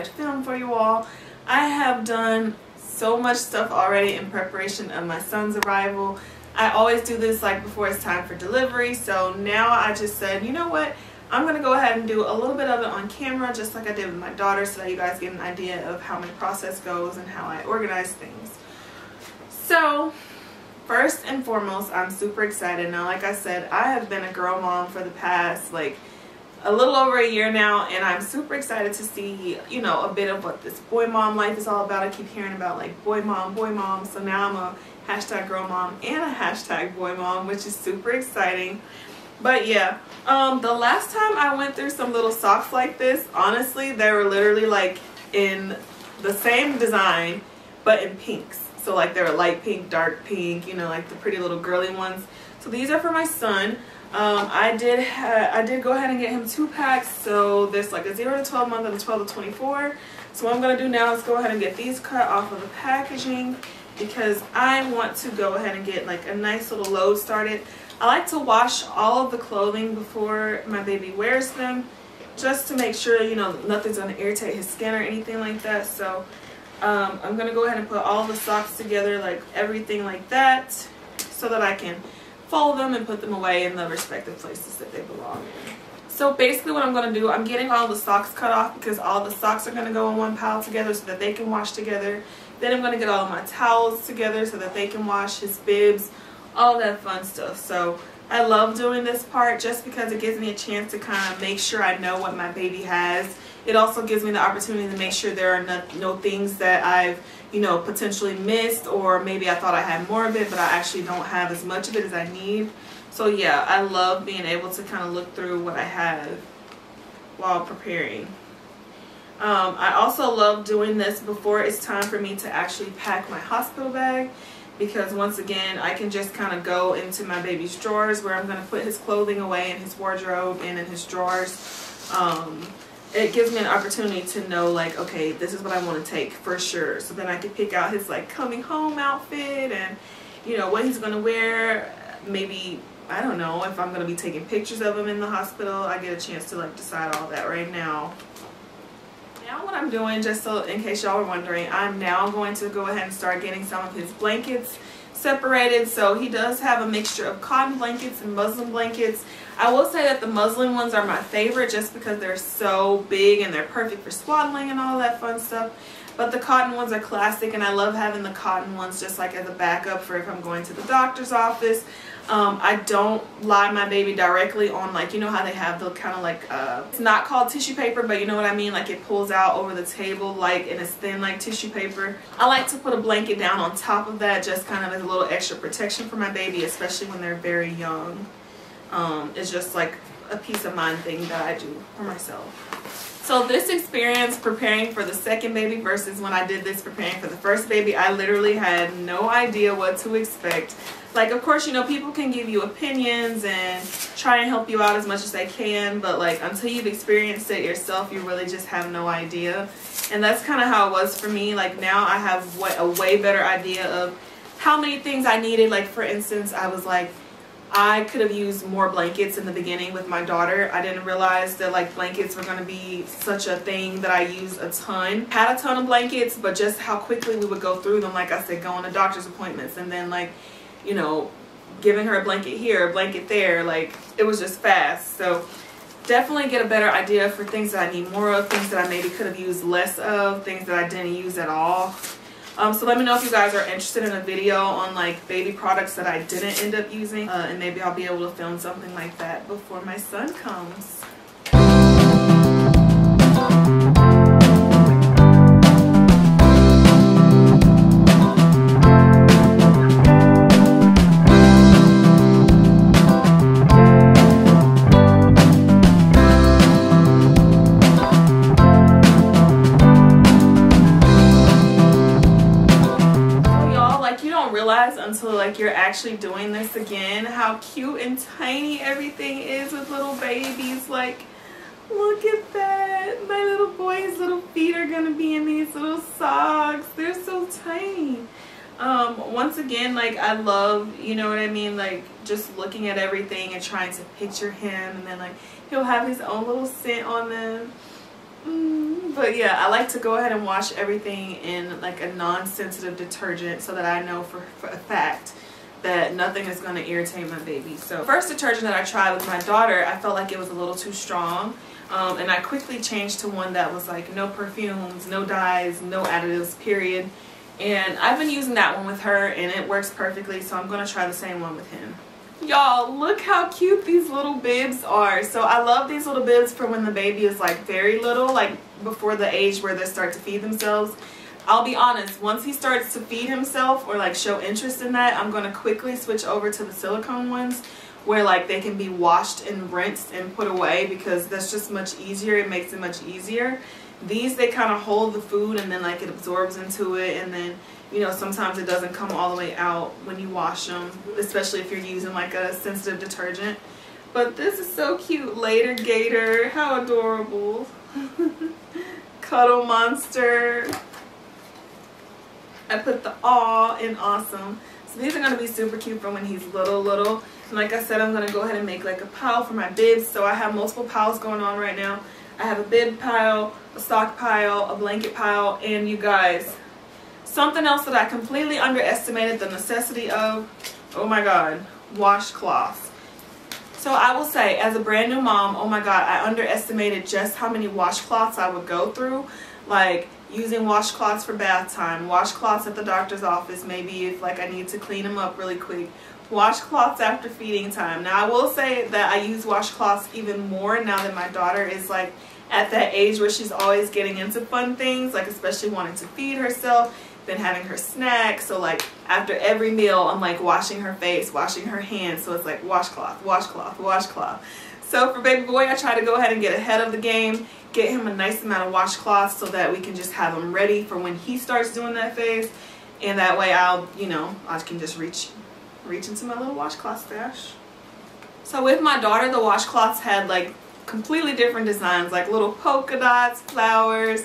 I film for you all. I have done so much stuff already in preparation of my son's arrival. I always do this like before it's time for delivery, so now I just said, you know what, I'm gonna go ahead and do a little bit of it on camera just like I did with my daughter, so that you guys get an idea of how my process goes and how I organize things. So first and foremost, I'm super excited. Now, like I said, I have been a girl mom for the past like a little over a year now, and I'm super excited to see, you know, a bit of what this boy mom life is all about. I keep hearing about like boy mom, so now I'm a hashtag girl mom and a hashtag boy mom, which is super exciting. But yeah, the last time I went through some little socks like this, honestly, they were literally like in the same design but in pinks. So like they were light pink, dark pink, you know, like the pretty little girly ones. So these are for my son. I did go ahead and get him 2 packs. So there's like a 0 to 12 month and a 12 to 24. So what I'm going to do now is go ahead and get these cut off of the packaging, because I want to go ahead and get like a nice little load started. I like to wash all of the clothing before my baby wears them, just to make sure, you know, nothing's going to irritate his skin or anything like that. So I'm going to go ahead and put all the socks together, like everything like that, so that I can fold them and put them away in the respective places that they belong in. So basically what I'm going to do, I'm getting all the socks cut off because all the socks are going to go in one pile together so that they can wash together. Then I'm going to get all of my towels together so that they can wash, his bibs, all that fun stuff. So I love doing this part just because it gives me a chance to kind of make sure I know what my baby has. It also gives me the opportunity to make sure there are no things that I've, you know, potentially missed, or maybe I thought I had more of it but I actually don't have as much of it as I need. So yeah, I love being able to kind of look through what I have while preparing. I also love doing this before it's time for me to actually pack my hospital bag, because once again I can just kind of go into my baby's drawers where I'm going to put his clothing away in his wardrobe and in his drawers. It gives me an opportunity to know like, okay, this is what I want to take for sure, so then I can pick out his like coming home outfit and, you know, what he's going to wear. Maybe, I don't know, if I'm going to be taking pictures of him in the hospital. I get a chance to like decide all that right now. Now what I'm doing, just so in case y'all are wondering, I'm now going to go ahead and start getting some of his blankets separated. So he does have a mixture of cotton blankets and muslin blankets. I will say that the muslin ones are my favorite just because they're so big and they're perfect for swaddling and all that fun stuff. But the cotton ones are classic, and I love having the cotton ones just like as a backup for if I'm going to the doctor's office. I don't lie my baby directly on, like, you know how they have the kind of like, it's not called tissue paper, but you know what I mean, like it pulls out over the table like, and it's thin like tissue paper. I like to put a blanket down on top of that just kind of as a little extra protection for my baby, especially when they're very young. It's just like a peace of mind thing that I do for myself. So this experience preparing for the second baby versus when I did this preparing for the first baby, I literally had no idea what to expect. Like, of course, you know, people can give you opinions and try and help you out as much as they can, but like until you've experienced it yourself, you really just have no idea. And that's kind of how it was for me. Like now I have a way better idea of how many things I needed. Like for instance, I was like, I could have used more blankets in the beginning with my daughter. I didn't realize that like blankets were going to be such a thing that I use a ton. Had a ton of blankets, but just how quickly we would go through them. Like I said, going to doctor's appointments and then like, you know, giving her a blanket here, a blanket there, like it was just fast. So definitely get a better idea for things that I need more of, things that I maybe could have used less of, things that I didn't use at all. So let me know if you guys are interested in a video on like baby products that I didn't end up using, and maybe I'll be able to film something like that before my son comes. Until like you're actually doing this again, how cute and tiny everything is with little babies. Like, look at that, my little boy's little feet are gonna be in these little socks. They're so tiny. Once again, like I love, you know what I mean, like just looking at everything and trying to picture him, and then like he'll have his own little scent on them. But yeah, I like to go ahead and wash everything in like a non-sensitive detergent so that I know for a fact that nothing is going to irritate my baby. So first detergent that I tried with my daughter, I felt like it was a little too strong. And I quickly changed to one that was like no perfumes, no dyes, no additives, period. And I've been using that one with her and it works perfectly, so I'm going to try the same one with him. Y'all, look how cute these little bibs are. So I love these little bibs for when the baby is like very little, like before the age where they start to feed themselves. I'll be honest, once he starts to feed himself or like show interest in that, I'm going to quickly switch over to the silicone ones where like they can be washed and rinsed and put away, because that's just much easier. It makes it much easier. These, they kind of hold the food and then like it absorbs into it, and then, you know, sometimes it doesn't come all the way out when you wash them, especially if you're using like a sensitive detergent. But this is so cute. Later Gator, how adorable. Cuddle monster. I put the aw in awesome. So these are going to be super cute for when he's little. And like I said, I'm going to go ahead and make like a pile for my bibs. So I have multiple piles going on right now. I have a bib pile, a sock pile, a blanket pile, and you guys, something else that I completely underestimated the necessity of, oh my god, washcloths. So I will say, as a brand new mom, oh my god, I underestimated just how many washcloths I would go through. Like using washcloths for bath time, washcloths at the doctor's office, maybe if like I need to clean them up really quick, washcloths after feeding time. Now I will say that I use washcloths even more now that my daughter is like at that age where she's always getting into fun things, like especially wanting to feed herself, then having her snacks. So like after every meal I'm like washing her face, washing her hands, so it's like washcloth, washcloth, washcloth. So for baby boy, I try to go ahead and get ahead of the game, get him a nice amount of washcloths so that we can just have him ready for when he starts doing that phase, and that way I'll, you know, I can just reach into my little washcloth stash. So with my daughter, the washcloths had like completely different designs, like little polka dots, flowers,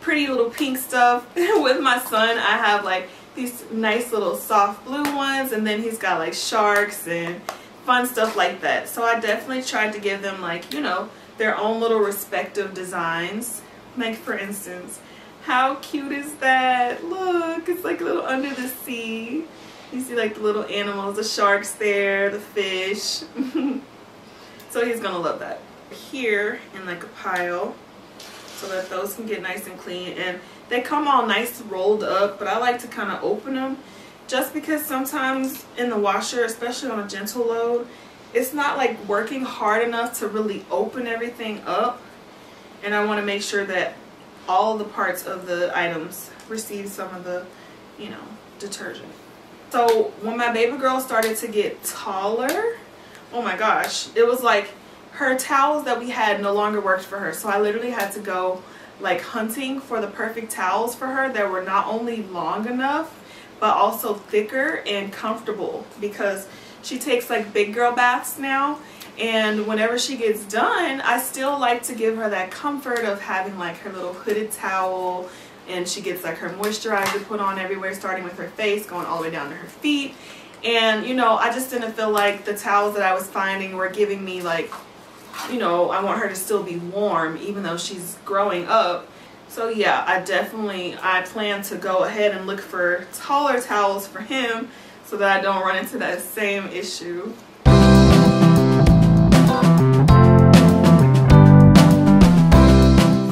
pretty little pink stuff. With my son, I have like these nice little soft blue ones, and then he's got like sharks and fun stuff like that. So I definitely tried to give them like, you know, their own little respective designs. Like for instance, how cute is that? Look, it's like a little under the sea. You see like the little animals, the sharks there, the fish. So he's gonna love that. Here in like a pile so that those can get nice and clean, and they come all nice rolled up, but I like to kind of open them just because sometimes in the washer, especially on a gentle load, it's not like working hard enough to really open everything up, and I want to make sure that all the parts of the items receive some of the, you know, detergent. So when my baby girl started to get taller, oh my gosh, it was like her towels that we had no longer worked for her. So I literally had to go like hunting for the perfect towels for her that were not only long enough but also thicker and comfortable, because she takes like big girl baths now, and whenever she gets done, I still like to give her that comfort of having like her little hooded towel, and she gets like her moisturizer put on everywhere, starting with her face, going all the way down to her feet. And you know, I just didn't feel like the towels that I was finding were giving me like, you know, I want her to still be warm even though she's growing up. So yeah, I plan to go ahead and look for taller towels for him so that I don't run into that same issue.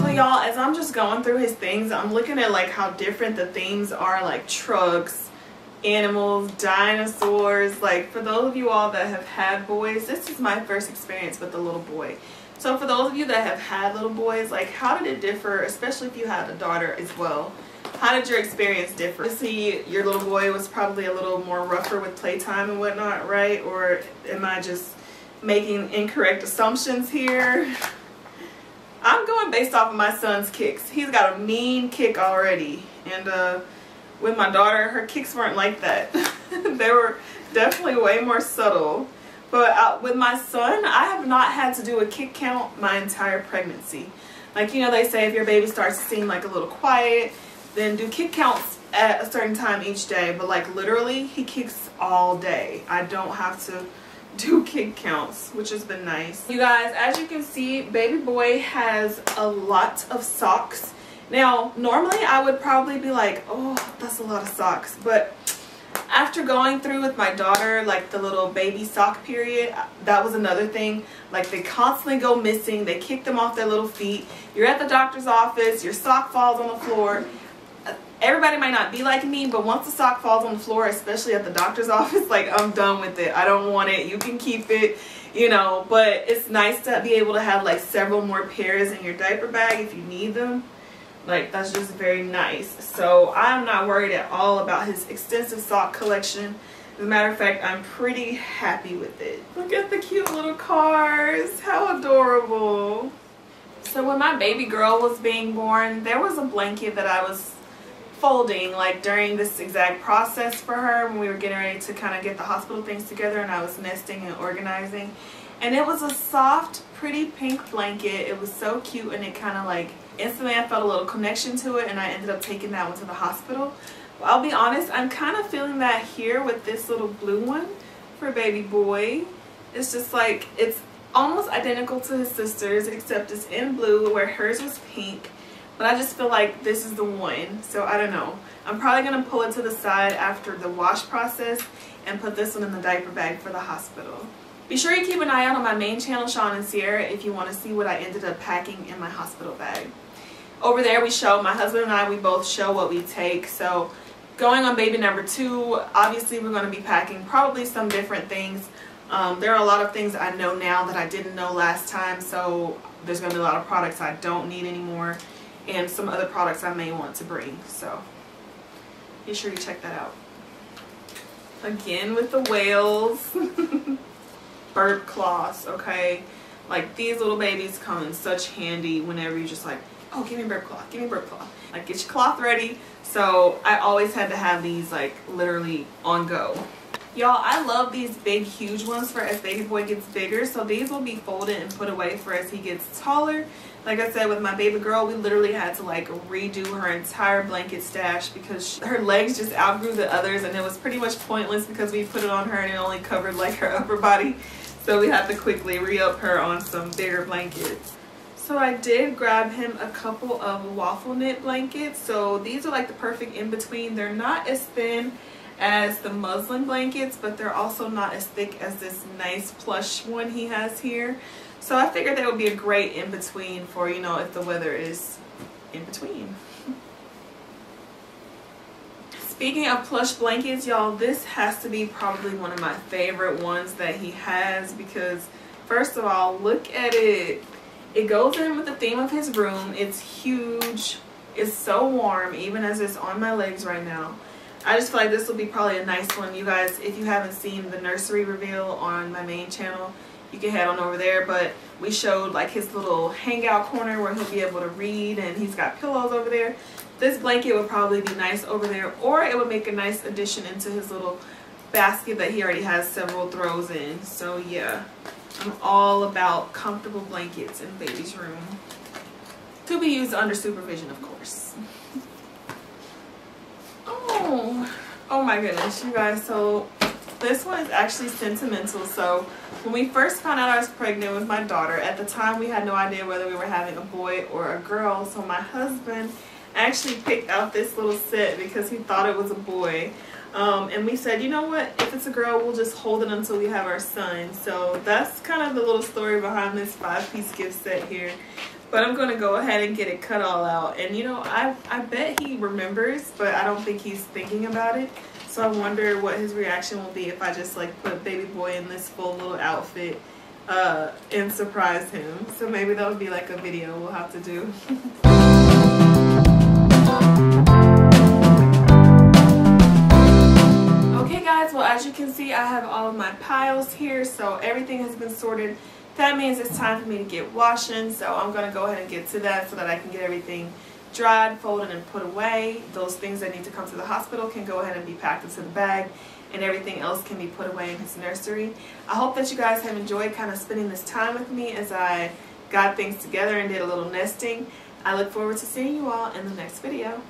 So y'all, as I'm just going through his things, I'm looking at like how different the themes are, like trucks, animals, dinosaurs. Like for those of you all that have had boys, this is my first experience with a little boy. So for those of you that have had little boys, like how did it differ, especially if you had a daughter as well? How did your experience differ? See, your little boy was probably a little more rougher with playtime and whatnot, right? Or am I just making incorrect assumptions here? I'm going based off of my son's kicks. He's got a mean kick already, and with my daughter, her kicks weren't like that. They were definitely way more subtle. But with my son, I have not had to do a kick count my entire pregnancy. Like, you know, they say if your baby starts to seem like a little quiet, then do kick counts at a certain time each day. But like literally, he kicks all day. I don't have to do kick counts, which has been nice. You guys, as you can see, baby boy has a lot of socks. Now, normally I would probably be like, oh, that's a lot of socks. But after going through with my daughter, like the little baby sock period, that was another thing. Like, they constantly go missing. They kick them off their little feet. You're at the doctor's office, your sock falls on the floor. Everybody might not be like me, but once the sock falls on the floor, especially at the doctor's office, like, I'm done with it. I don't want it. You can keep it, you know, but it's nice to be able to have like several more pairs in your diaper bag if you need them. Like, that's just very nice. So I'm not worried at all about his extensive sock collection. As a matter of fact, I'm pretty happy with it. Look at the cute little cars. How adorable. So when my baby girl was being born, there was a blanket that I was folding like during this exact process for her when we were getting ready to kind of get the hospital things together, and I was nesting and organizing. And it was a soft, pretty pink blanket. It was so cute, and it kind of like instantly I felt a little connection to it, and I ended up taking that one to the hospital. Well, I'll be honest, I'm kind of feeling that here with this little blue one for baby boy. It's just like, it's almost identical to his sister's, except it's in blue where hers was pink. But I just feel like this is the one. So I don't know. I'm probably going to pull it to the side after the wash process and put this one in the diaper bag for the hospital. Be sure you keep an eye out on my main channel, Sean and Sierra, if you want to see what I ended up packing in my hospital bag. Over there we show, my husband and I, we both show what we take. So going on baby number 2, obviously we're going to be packing probably some different things. There are a lot of things I know now that I didn't know last time. So there's going to be a lot of products I don't need anymore, and some other products I may want to bring. So be sure you check that out. Again with the whales. Burp cloths, okay? Like, these little babies come in such handy whenever you're just like, oh, give me a burp cloth, give me a burp cloth. Like, get your cloth ready. So I always had to have these like literally on go. Y'all, I love these big huge ones for as baby boy gets bigger. So these will be folded and put away for as he gets taller. Like I said, with my baby girl, we literally had to like redo her entire blanket stash because her legs just outgrew the others, and it was pretty much pointless because we put it on her and it only covered like her upper body. So we had to quickly re-up her on some bigger blankets. So I did grab him a couple of waffle knit blankets. So these are like the perfect in-between. They're not as thin as the muslin blankets, but they're also not as thick as this nice plush one he has here. So I figured that would be a great in-between for, you know, if the weather is in between. Speaking of plush blankets, y'all, this has to be probably one of my favorite ones that he has because, first of all, look at it. It goes in with the theme of his room. It's huge. It's so warm, even as it's on my legs right now. I just feel like this will be probably a nice one. You guys, if you haven't seen the nursery reveal on my main channel, you can head on over there. But we showed like his little hangout corner where he'll be able to read, and he's got pillows over there. This blanket would probably be nice over there, or it would make a nice addition into his little basket that he already has several throws in. So yeah, I'm all about comfortable blankets in baby's room. To be used under supervision, of course. Oh my goodness, you guys. So this one is actually sentimental. So when we first found out I was pregnant with my daughter, at the time we had no idea whether we were having a boy or a girl. So my husband actually picked out this little set because he thought it was a boy. And we said, you know what, if it's a girl, we'll just hold it until we have our son. So that's kind of the little story behind this 5-piece gift set here. But I'm going to go ahead and get it cut all out. And you know, I bet he remembers, but I don't think he's thinking about it. So I wonder what his reaction will be if I just like put baby boy in this full little outfit and surprise him. So maybe that would be like a video we'll have to do. Okay guys, well as you can see, I have all of my piles here. So everything has been sorted. That means it's time for me to get washing, so I'm going to go ahead and get to that so that I can get everything dried, folded, and put away. Those things that need to come to the hospital can go ahead and be packed into the bag, and everything else can be put away in his nursery. I hope that you guys have enjoyed kind of spending this time with me as I got things together and did a little nesting. I look forward to seeing you all in the next video.